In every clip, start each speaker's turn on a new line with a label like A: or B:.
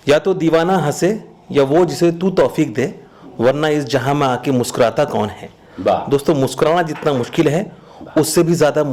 A: या तो दीवाना हंसे या वो जिसे तू तौफीक दे, वरना इस जहां में आके मुस्कुराता कौन है। दोस्तों, मुस्कुराना जितना मुश्किल है उससे भी ज़्यादा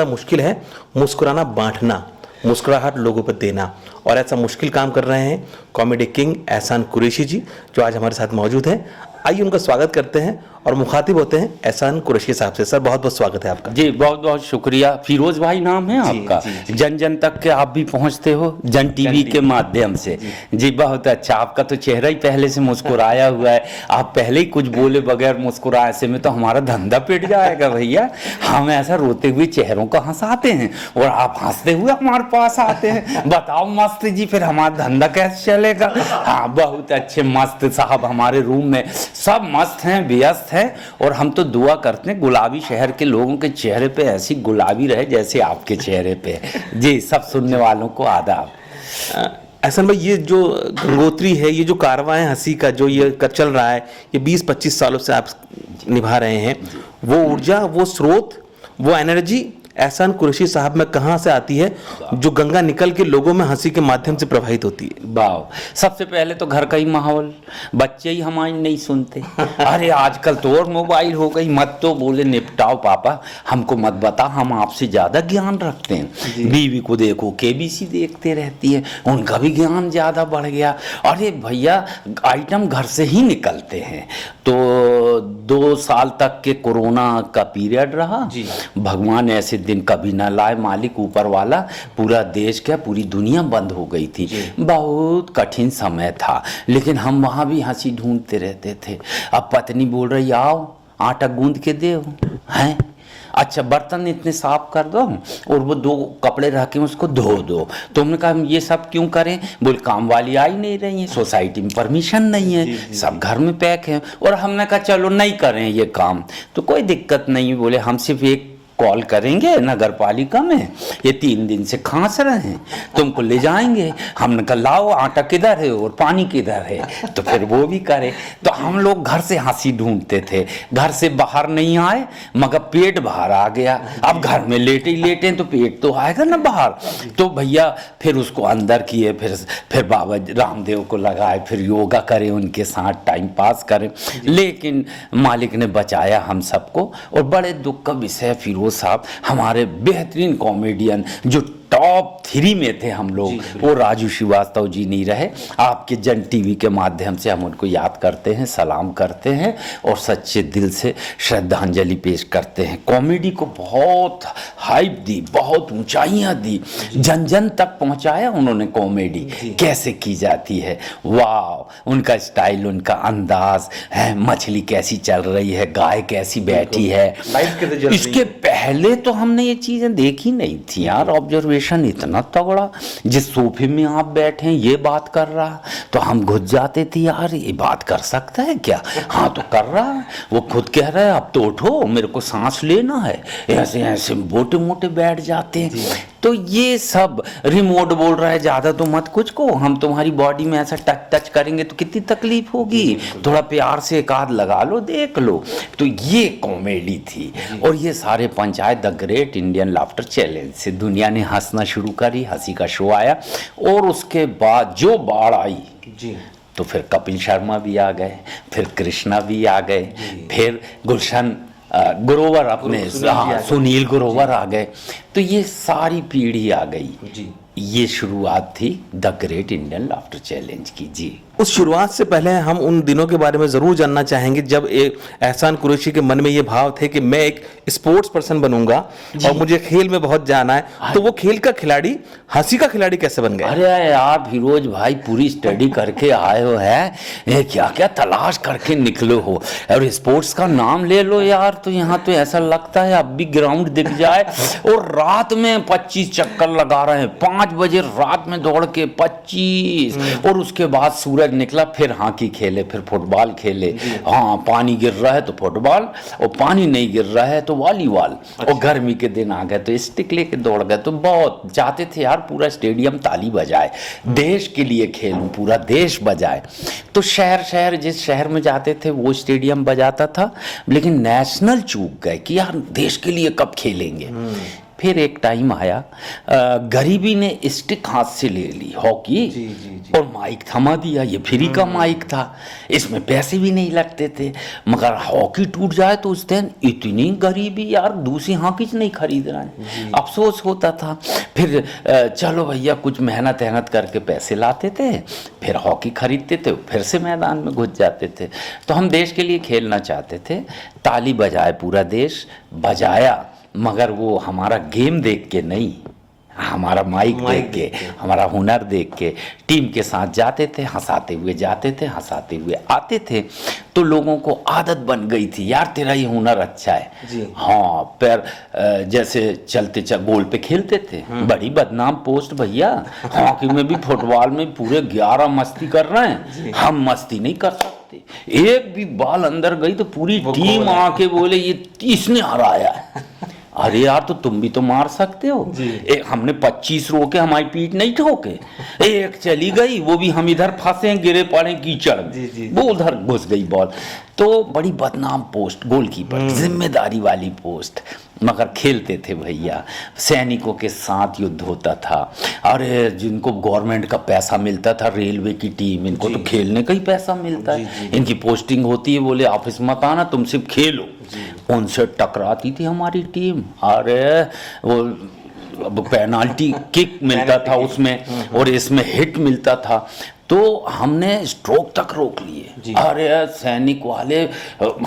A: मुश्किल है मुस्कुराना बांटना, मुस्कुराहट लोगों पर देना। और ऐसा मुश्किल काम कर रहे हैं कॉमेडी किंग एहसान कुरैशी जी, जो आज हमारे साथ मौजूद हैं। आइए उनका स्वागत करते हैं और मुखातिब होते हैं एहसान कुरैशी साहब से। सर, बहुत बहुत स्वागत है आपका।
B: जी बहुत बहुत शुक्रिया। फिरोज भाई नाम है आपका।
A: जी।
B: जन जन तक के आप भी पहुंचते हो जन टीवी के माध्यम से। जी बहुत अच्छा। आपका तो चेहरा ही पहले से मुस्कुराया हुआ है। आप पहले ही कुछ बोले बगैर मुस्कुराए से में तो हमारा धंधा पिट जाएगा भैया। हम ऐसा रोते हुए चेहरों को हंसाते हैं और आप हंसते हुए हमारे पास आते हैं। बताओ मस्त जी, फिर हमारा धंधा कैसे चलेगा। हाँ बहुत अच्छे मस्त साहब हमारे रूम में सब मस्त हैं, व्यस्त हैं। और हम तो दुआ करते हैं गुलाबी शहर के लोगों के चेहरे पे ऐसी गुलाबी रहे जैसे आपके चेहरे पे। जी सब सुनने वालों को आदाब।
A: एहसान भाई, ये जो गंगोत्री है, ये जो कारवां है हंसी का जो ये चल रहा है, ये 20-25 सालों से आप निभा रहे हैं, वो ऊर्जा, वो स्रोत, वो एनर्जी एहसान कुरैशी साहब में कहाँ से आती है जो गंगा निकल के लोगों में हंसी के माध्यम से प्रवाहित होती है?
B: वाह, सबसे पहले तो घर का ही माहौल। बच्चे ही हमारी नहीं सुनते। अरे आजकल तो और मोबाइल हो गई, मत तो बोले निपटाओ पापा, हमको मत बता, हम आपसे ज्यादा ज्ञान रखते हैं। बीवी को देखो केबीसी देखते रहती है, उनका भी ज्ञान ज्यादा बढ़ गया। अरे भैया आइटम घर से ही निकलते हैं। तो 2 साल तक के कोरोना का पीरियड रहा। भगवान ऐसे दिन कभी ना लाए मालिक ऊपर वाला। पूरा देश क्या पूरी दुनिया बंद हो गई थी। बहुत कठिन समय था, लेकिन हम वहाँ भी हंसी ढूंढते रहते थे। अब पत्नी बोल रही आओ आटा गूंद के दे हैं, अच्छा बर्तन इतने साफ कर दो और वो 2 कपड़े रख के उसको धो दो। तो हमने कहा हम ये सब क्यों करें। बोले काम वाली आई नहीं रही है, सोसाइटी में परमिशन नहीं है, सब घर में पैक है। और हमने कहा चलो नहीं करें ये काम तो कोई दिक्कत नहीं। बोले हम सिर्फ एक कॉल करेंगे नगर पालिका में, ये 3 दिन से खांस रहे हैं, तुमको ले जाएंगे। हमने कहा लाओ आटा किधर है और पानी किधर है, तो फिर वो भी करे। तो हम लोग घर से हंसी ढूंढते थे, घर से बाहर नहीं आए मगर पेट बाहर आ गया। अब घर में लेटे ही लेटे तो पेट तो आएगा ना बाहर। तो भैया फिर उसको अंदर किए, फिर बाबा रामदेव को लगाए, फिर योगा करें उनके साथ टाइम पास करें। लेकिन मालिक ने बचाया हम सबको। और बड़े दुख का विषय फिरोज साहब, हमारे बेहतरीन कॉमेडियन जो टॉप 3 में थे हम लोग, वो राजू श्रीवास्तव जी नहीं रहे। आपके जन टीवी के माध्यम से हम उनको याद करते हैं, सलाम करते हैं और सच्चे दिल से श्रद्धांजलि पेश करते हैं। कॉमेडी को बहुत हाइप दी, बहुत ऊंचाइयां दी, जन जन तक पहुंचाया उन्होंने कॉमेडी कैसे की जाती है। वाह, उनका स्टाइल, उनका अंदाज है, मछली कैसी चल रही है, गाय कैसी बैठी है। इसके पहले तो हमने ये चीजें देखी नहीं थी यार। ऑब्जर्वेशन इतना तगड़ा, जिस सोफे में आप बैठे हैं ये बात कर रहा, तो हम घुस जाते थे यार ये बात कर सकता है क्या। हाँ तो कर रहा है, वो खुद कह रहा है अब तो उठो मेरे को सांस लेना है, ऐसे ऐसे मोटे मोटे बैठ जाते हैं। तो ये सब रिमोट बोल रहा है ज्यादा तो मत कुछ को, हम तुम्हारी बॉडी में ऐसा टच करेंगे तो कितनी तकलीफ होगी, थोड़ा प्यार से एक आध लगा लो देख लो। तो ये कॉमेडी थी। और ये सारे panchayat the great Indian laughter challenge से दुनिया ने हंसना शुरू करी, हंसी का शो आया। और उसके बाद जो बाढ़ आई तो फिर कपिल शर्मा भी आ गए, फिर कृष्णा भी आ गए, फिर गुलशन ग्रोवर अपने सुनील ग्रोवर आ गए। तो ये सारी पीढ़ी आ गई। ये शुरुआत थी the great Indian laughter challenge की। जी
A: उस शुरुआत से पहले हम उन दिनों के बारे में ज़रूर जानना चाहेंगे जब एक एहसान कुरैशी के मन में ये भाव थे कि मैं एक स्पोर्ट्स पर्सन बनूंगा और मुझे खेल में बहुत जाना है। तो वो खेल का खिलाड़ी, हंसी का खिलाड़ी कैसे बन गए?
B: अरे यार फिरोज भाई पूरी स्टडी करके आए हो है, क्या क्या तलाश करके निकले हो। और स्पोर्ट्स का नाम ले लो यार तो यहाँ तो ऐसा लगता है अब भी ग्राउंड दिख जाए। और रात में 25 चक्कर लगा रहे हैं, 5 बजे रात में दौड़ के 25। और उसके बाद सूरज निकला, फिर हॉकी खेले, फिर फुटबॉल खेले। हाँ पानी गिर रहा है तो फुटबॉल, और पानी नहीं गिर रहा है तो वॉलीबॉल। और गर्मी के दिन आ गए तो स्टिक लेके दौड़ गए। तो बहुत चाहते थे यार पूरा स्टेडियम ताली बजाए, देश के लिए खेलूं, पूरा देश बजाए। तो शहर शहर जिस शहर में जाते थे वो स्टेडियम बजाता था, लेकिन नेशनल चूक गए कि यार देश के लिए कब खेलेंगे। फिर एक टाइम आया, गरीबी ने स्टिक हाथ से ले ली, हॉकी, और माइक थमा दिया। ये फ्री का माइक था, इसमें पैसे भी नहीं लगते थे, मगर हॉकी टूट जाए तो उस दिन इतनी गरीबी यार, दूसरी हॉकी नहीं खरीद रहा है, अफसोस होता था। फिर चलो भैया कुछ मेहनत करके पैसे लाते थे, फिर हॉकी खरीदते थे, फिर से मैदान में घुस जाते थे। तो हम देश के लिए खेलना चाहते थे, ताली बजाए पूरा देश, बजाया, मगर वो हमारा गेम देख के नहीं, हमारा माइक देख के, हमारा हुनर देख के टीम के साथ जाते थे, हंसाते हुए जाते थे, हंसाते हुए आते थे। तो लोगों को आदत बन गई थी, यार तेरा ये हुनर अच्छा है। हाँ, पैर जैसे चलते गोल पे खेलते थे, बड़ी बदनाम पोस्ट भैया, हॉकी में भी फुटबॉल में पूरे 11 मस्ती कर रहे हैं, हम मस्ती नहीं कर सकते। एक भी बॉल अंदर गई तो पूरी टीम आके बोले ये इसने हराया है। अरे यार तो तुम भी तो मार सकते हो। एक हमने 25 रोके, हमारी पीठ नहीं ठोके, एक चली गई, वो भी हम इधर फंसे, गिरे पड़े कीचड़ में, वो उधर घुस गई बॉल। तो बड़ी बदनाम पोस्ट, गोलकीपर, जिम्मेदारी वाली पोस्ट, मगर खेलते थे भैया। सैनिकों के साथ युद्ध होता था, अरे जिनको गवर्नमेंट का पैसा मिलता था, रेलवे की टीम, इनको तो खेलने का ही पैसा मिलता है, इनकी पोस्टिंग होती है, बोले ऑफिस मत आना, तुम सिर्फ खेलो। उनसे टकराती थी हमारी टीम, अरे वो पेनाल्टी किक मिलता था उसमें, और इसमें हिट मिलता था, तो हमने स्ट्रोक तक रोक लिए। अरे सैनिक वाले,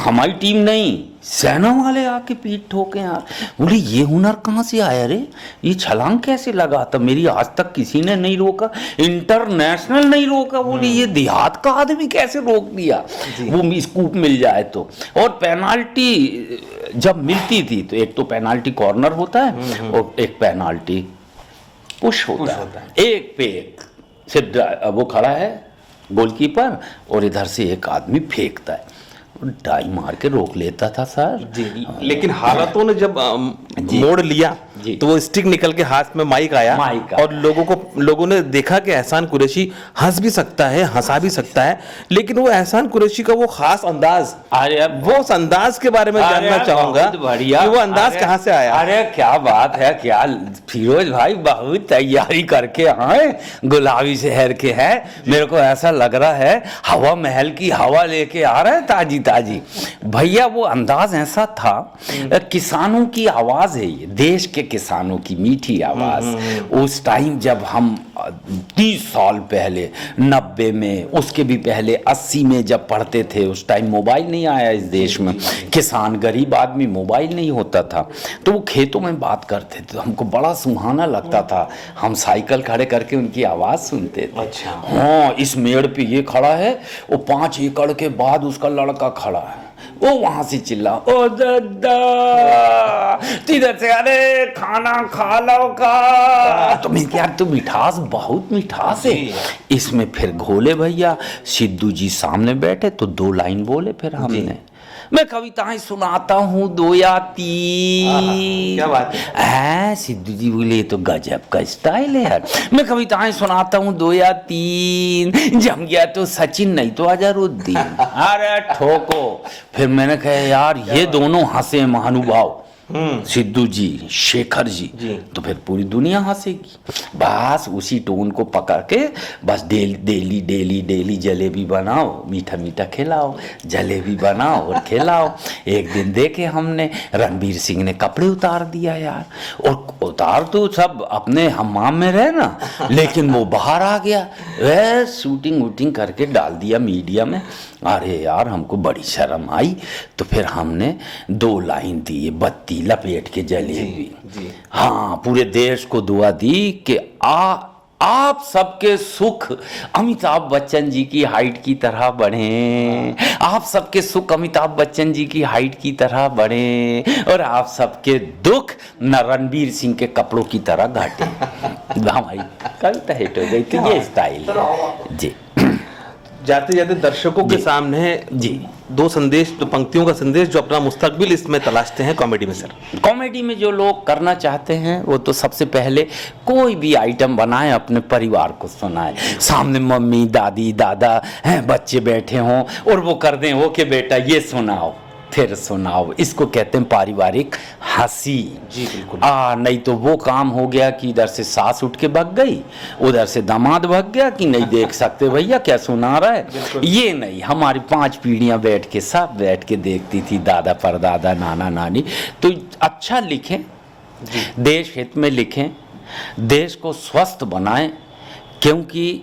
B: हमारी टीम नहीं, सेना वाले आके पीठ ठोके यार, बोले ये हुनर कहाँ से आया रे, ये छलांग कैसे लगा था, मेरी आज तक किसी ने नहीं रोका, इंटरनेशनल नहीं रोका, बोले ये देहात का आदमी कैसे रोक दिया, वो स्कूप मिल जाए तो। और पेनाल्टी जब मिलती थी तो एक तो पेनाल्टी कॉर्नर होता है और एक पेनाल्टी पुश होता है, एक पे एक से वो खड़ा है गोलकीपर, और इधर से एक आदमी फेंकता है, डाई मार के रोक लेता था सर
A: जी। लेकिन हालातों ने जब मोड़ लिया तो वो स्टिक निकल के हाथ में माइक आया, और लोगों ने देखा कि एहसान कुरैशी हंस भी सकता है, हंसा भी सकता है, लेकिन वो एहसान कुरैशी का वो खास अंदाज,
B: अरे
A: वो उस अंदाज के बारे में जानना चाहूंगा कि वो अंदाज कहाँ से आया।
B: अरे क्या बात है, क्या फिरोज भाई बहुत तैयारी करके आए, गुलाबी शहर के हैं, मेरे को ऐसा लग रहा है हवा महल की हवा लेके आ रहा है ताजी ताजी। भैया वो अंदाज ऐसा था, किसानों की आवाज है ये, देश के किसानों की मीठी आवाज। उस टाइम जब हम 30 साल पहले, 90 में, उसके भी पहले 80 में जब पढ़ते थे, उस टाइम मोबाइल नहीं आया इस देश में, किसान गरीब आदमी, मोबाइल नहीं होता था, तो वो खेतों में बात करते थे, तो हमको बड़ा सुहाना लगता था, हम साइकिल खड़े करके उनकी आवाज सुनते थे।
A: अच्छा।
B: हाँ, इस मेड़ पे ये खड़ा है, वो 5 एकड़ के बाद उसका लड़का खड़ा है, वो वहां से चिल्ला, ओ दादा इधर से, अरे खाना खा लो का, तो मैं यार तो मिठास, बहुत मिठास है इसमें। फिर घोले भैया, सिद्धू जी सामने बैठे तो 2 लाइन बोले, फिर हमने, मैं कविताएं सुनाता हूँ 2 या 3।
A: क्या बात
B: है, सिद्धू जी बोले ये तो गजब का स्टाइल है यार, मैं कविताएं सुनाता हूँ 2 या 3, जम गया तो सचिन नहीं तो अजहरुद्दीन। अरे ठोको। फिर मैंने कहा यार ये दोनों हंसे महानुभाव, सिद्धू जी, शेखर जी, तो फिर पूरी दुनिया हंसेगी। बस उसी टोन को पकड़ के बस डेली जलेबी बनाओ, मीठा मीठा खिलाओ, जलेबी बनाओ और खिलाओ। एक दिन देखे हमने, रणबीर सिंह ने कपड़े उतार दिया यार, और उतार तो सब अपने हमाम में रहे ना, लेकिन वो बाहर आ गया, शूटिंग वूटिंग करके डाल दिया मीडिया में। अरे यार हमको बड़ी शर्म आई, तो फिर हमने 2 लाइन दी, बत्ती लपेट के जलेबी। हाँ, पूरे देश को दुआ दी कि आप सबके सुख अमिताभ बच्चन जी की हाइट की तरह बढ़े, आप सबके सुख अमिताभ बच्चन जी की हाइट की तरह बढ़े, और आप सबके दुख न रणबीर सिंह के कपड़ों की तरह घटे। हमारी कविता हिट हो गई। तो ये स्टाइल है जी।
A: जाते जाते दर्शकों के सामने जी 2 संदेश, 2 पंक्तियों का संदेश जो अपना मुस्तकबिल इसमें तलाशते हैं कॉमेडी में। सर
B: कॉमेडी में जो लोग करना चाहते हैं वो तो सबसे पहले कोई भी आइटम बनाए, अपने परिवार को सुनाए, सामने मम्मी दादी दादा हैं, बच्चे बैठे हों और वो कर दें, वो कि बेटा ये सुनाओ, फिर सुनाओ, इसको कहते हैं पारिवारिक हंसी।
A: जी बिल्कुल।
B: नहीं तो वो काम हो गया कि इधर से सास उठ के भाग गई, उधर से दामाद भाग गया कि नहीं देख सकते भैया क्या सुना रहा है। ये नहीं, हमारी 5 पीढ़ियां बैठ के सब बैठ के देखती थी, दादा परदादा नाना नानी। तो अच्छा लिखें, देश हित में लिखें, देश को स्वस्थ बनाएं, क्योंकि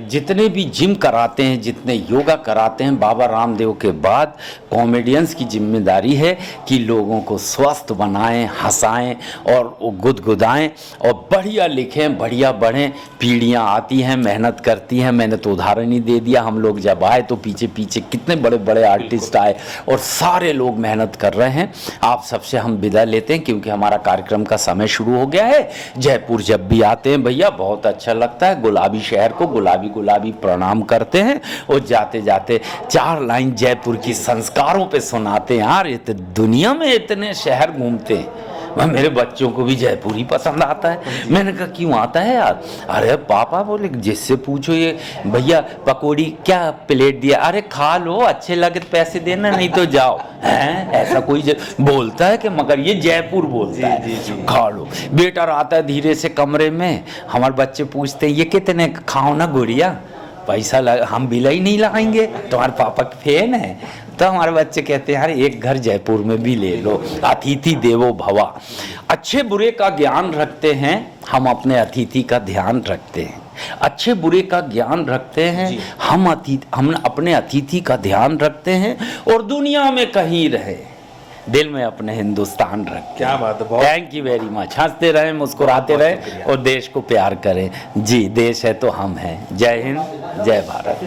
B: जितने भी जिम कराते हैं, जितने योगा कराते हैं, बाबा रामदेव के बाद कॉमेडियंस की जिम्मेदारी है कि लोगों को स्वस्थ बनाएं, हंसाएं और गुदगुदाएं और बढ़िया लिखें, बढ़िया बढ़ें। पीढ़ियां आती हैं, मेहनत करती हैं। मैंने तो उदाहरण ही दे दिया, हम लोग जब आए तो पीछे पीछे कितने बड़े बड़े आर्टिस्ट आए और सारे लोग मेहनत कर रहे हैं। आप सबसे हम विदा लेते हैं क्योंकि हमारा कार्यक्रम का समय शुरू हो गया है। जयपुर जब भी आते हैं भैया बहुत अच्छा लगता है, गुलाबी शहर को गुलाबी गुलाबी प्रणाम करते हैं और जाते जाते 4 लाइन जयपुर की संस्कारों पे सुनाते हैं। यार दुनिया में इतने शहर घूमते हैं, मेरे बच्चों को भी जयपुर ही पसंद आता है। मैंने कहा क्यों आता है यार? अरे पापा बोले जिससे पूछो, ये भैया पकौड़ी क्या प्लेट दिया? अरे खा लो, अच्छे लगे तो पैसे देना, नहीं तो जाओ। हैं ऐसा कोई बोलता है कि? मगर ये जयपुर बोलता है। जी। खा लो। बेटा आता है धीरे से कमरे में, हमारे बच्चे पूछते हैं ये कितने खाओ ना गुड़िया, पैसा हम बिल ही नहीं लगाएंगे, तुम्हारे पापा के फैन है। तो हमारे बच्चे कहते हैं यार एक घर जयपुर में भी ले लो, अतिथि देवो भवा। अच्छे बुरे का ज्ञान रखते हैं हम, अपने अतिथि का ध्यान रखते हैं। अच्छे बुरे का ज्ञान रखते हैं हम अपने अतिथि का ध्यान रखते हैं और दुनिया में कहीं रहे दिल में अपने हिंदुस्तान रखें।
A: क्या बात है,
B: थैंक यू वेरी मच। हंसते रहें, मुस्कुराते रहें और देश को प्यार करें। जी, देश है तो हम हैं। जय हिंद, जय भारत।